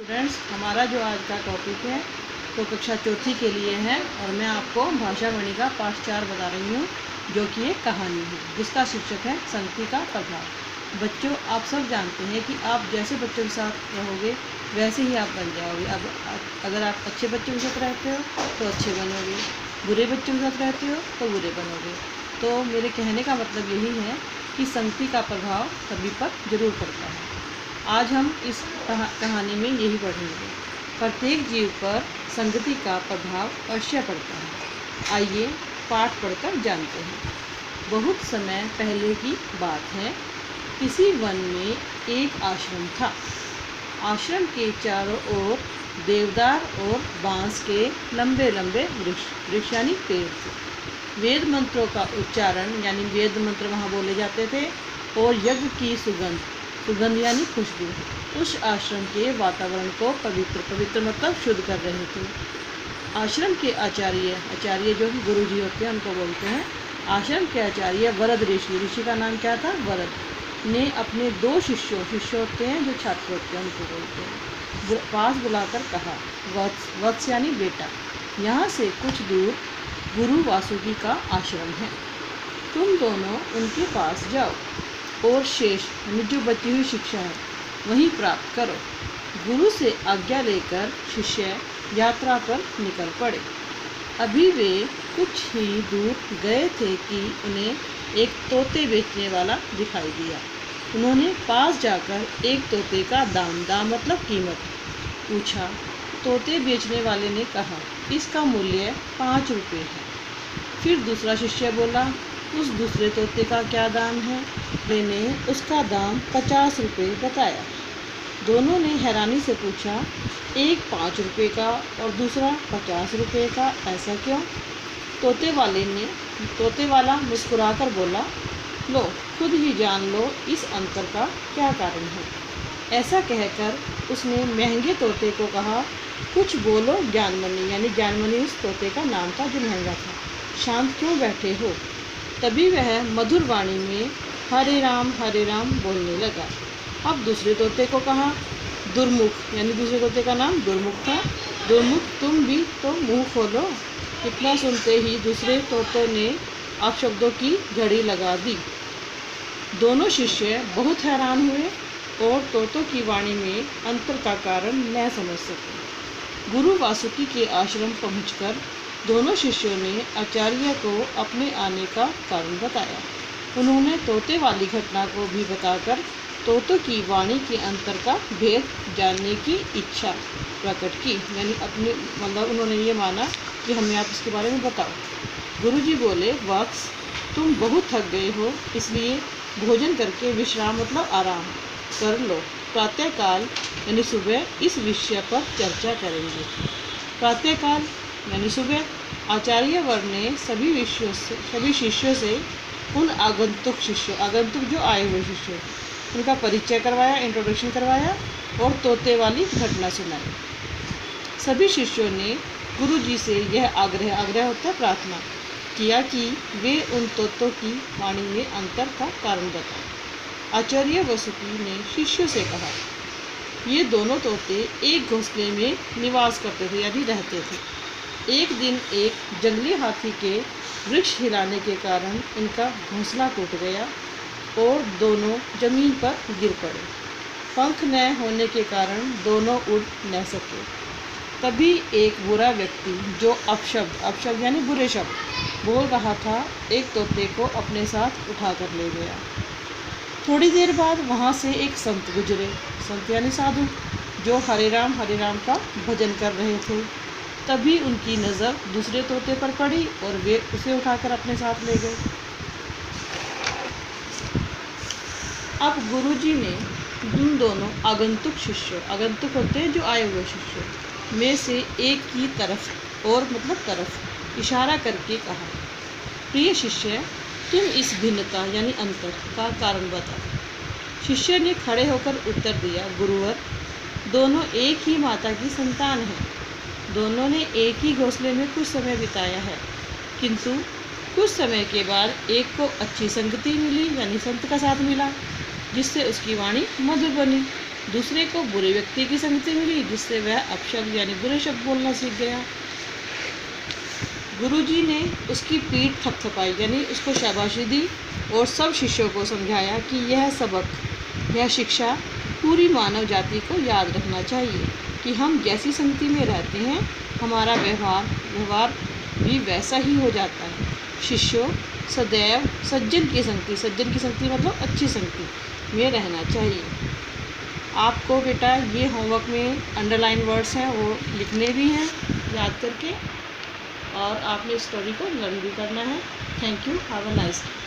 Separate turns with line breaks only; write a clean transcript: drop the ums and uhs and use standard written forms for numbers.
Students, हमारा जो आज का टॉपिक है वो कक्षा चौथी के लिए है और मैं आपको भाषावाणी का पाठ 4 बता रही हूँ, जो कि एक कहानी है जिसका शीर्षक है संगति का प्रभाव। बच्चों, आप सब जानते हैं कि आप जैसे बच्चों के साथ रहोगे वैसे ही आप बन जाओगे। अब अगर आप अच्छे बच्चों के साथ रहते हो तो अच्छे बनोगे, बुरे बच्चों के साथ रहते हो तो बुरे बनोगे। तो मेरे कहने का मतलब यही है कि संगति का प्रभाव सभी पर जरूर पड़ता है। आज हम इस कहानी में यही पढ़ेंगे। प्रत्येक जीव पर संगति का प्रभाव अवश्य पड़ता है। आइए पाठ पढ़कर जानते हैं। बहुत समय पहले की बात है। किसी वन में एक आश्रम था। आश्रम के चारों ओर देवदार और बांस के लंबे लंबे वृक्ष यानी पेड़ थे। वेद मंत्रों का उच्चारण यानी वेद मंत्र वहाँ बोले जाते थे और यज्ञ की सुगंध यानी खुशबू उस आश्रम के वातावरण को पवित्र मतलब शुद्ध कर रहे थे। आश्रम के आचार्य जो कि गुरु जी होते हैं उनको बोलते हैं। आश्रम के आचार्य वरद ऋषि का नाम क्या था? वरद ने अपने 2 शिष्य होते हैं जो छात्र होते हैं उनको बोलते हैं, पास बुलाकर कहा, वत्स यानी बेटा, यहाँ से कुछ दूर गुरु वासुकी का आश्रम है। तुम दोनों उनके पास जाओ और शेष जो बची हुई शिक्षा है वही प्राप्त करो। गुरु से आज्ञा लेकर शिष्य यात्रा पर निकल पड़े। अभी वे कुछ ही दूर गए थे कि उन्हें एक तोते बेचने वाला दिखाई दिया। उन्होंने पास जाकर एक तोते का दाम मतलब कीमत पूछा। तोते बेचने वाले ने कहा, इसका मूल्य 5 रुपये है। फिर दूसरा शिष्य बोला, उस दूसरे तोते का क्या दाम है? मैंने उसका दाम 50 रुपये बताया। दोनों ने हैरानी से पूछा, एक 5 रुपये का और दूसरा 50 रुपये का, ऐसा क्यों? तोते वाला मुस्कुराकर बोला, लो खुद ही जान लो इस अंतर का क्या कारण है। ऐसा कहकर उसने महंगे तोते को कहा, कुछ बोलो ज्ञानमणि, यानी ज्ञानमणि उस तोते का नाम था जो महंगा था, शांत क्यों बैठे हो? तभी वह मधुर वाणी में हरे राम बोलने लगा। अब दूसरे तोते को कहा, दुर्मुख, यानी दूसरे तोते का नाम दुर्मुख था, दुर्मुख तुम भी तो मुंह खोलो। इतना सुनते ही दूसरे तोते ने अपशब्दों की झड़ी लगा दी। दोनों शिष्य बहुत हैरान हुए और तोतों की वाणी में अंतर का कारण न समझ सके। गुरु वासुकी के आश्रम पहुंचकर दोनों शिष्यों ने आचार्य को अपने आने का कारण बताया। उन्होंने तोते वाली घटना को भी बताकर तोतों की वाणी के अंतर का भेद जानने की इच्छा प्रकट की, यानी अपने मतलब उन्होंने ये माना कि हमें आप इसके बारे में बताओ। गुरुजी बोले, वत्स तुम बहुत थक गए हो, इसलिए भोजन करके विश्राम मतलब आराम कर लो। प्रातःकाल यानी सुबह इस विषय पर चर्चा करेंगे। प्रातःकाल यानी सुबह आचार्य वर ने सभी शिष्यों से उन आगंतुक जो आए हुए शिष्य उनका परिचय करवाया, इंट्रोडक्शन करवाया और तोते वाली घटना सुनाई। सभी शिष्यों ने गुरु जी से यह आग्रह होता है प्रार्थना किया कि वे उन तोतों की वाणी में अंतर का कारण बताएं। आचार्य वासुकी ने शिष्यों से कहा, ये दोनों तोते एक घोंसले में निवास करते थे यानी रहते थे। एक दिन एक जंगली हाथी के वृक्ष हिलाने के कारण इनका घोंसला टूट गया और दोनों जमीन पर गिर पड़े। पंख न होने के कारण दोनों उड़ न सके। तभी एक बुरा व्यक्ति जो अपशब्द यानी बुरे शब्द बोल रहा था, एक तोते को अपने साथ उठाकर ले गया। थोड़ी देर बाद वहाँ से एक संत गुजरे, संत यानी साधु, जो हरे राम का भजन कर रहे थे। तभी उनकी नज़र दूसरे तोते पर पड़ी और वे उसे उठाकर अपने साथ ले गए। अब गुरुजी ने उन दोनों आगंतुक होते हैं जो आए हुए शिष्य में से एक की तरफ और मतलब तरफ इशारा करके कहा, प्रिय शिष्य, तुम इस भिन्नता यानी अंतर का कारण बताओ। शिष्य ने खड़े होकर उत्तर दिया, गुरुवर, दोनों एक ही माता की संतान हैं। दोनों ने एक ही घोंसले में कुछ समय बिताया है, किंतु कुछ समय के बाद एक को अच्छी संगति मिली यानी संत का साथ मिला, जिससे उसकी वाणी मधुर बनी दूसरे को बुरे व्यक्ति की संगति मिली, जिससे वह अपशब्द यानी बुरे शब्द बोलना सीख गया। गुरुजी ने उसकी पीठ थपथपाई यानी उसको शाबाशी दी और सब शिष्यों को समझाया कि यह सबक, यह शिक्षा पूरी मानव जाति को याद रखना चाहिए कि हम जैसी संगति में रहते हैं हमारा व्यवहार भी वैसा ही हो जाता है। शिष्यों सदैव सज्जन की संगति मतलब अच्छी संगति में रहना चाहिए। आपको बेटा ये होमवर्क में अंडरलाइन वर्ड्स हैं वो लिखने भी हैं याद करके, और आपने स्टोरी को लर्न भी करना है। Thank you, have a nice day.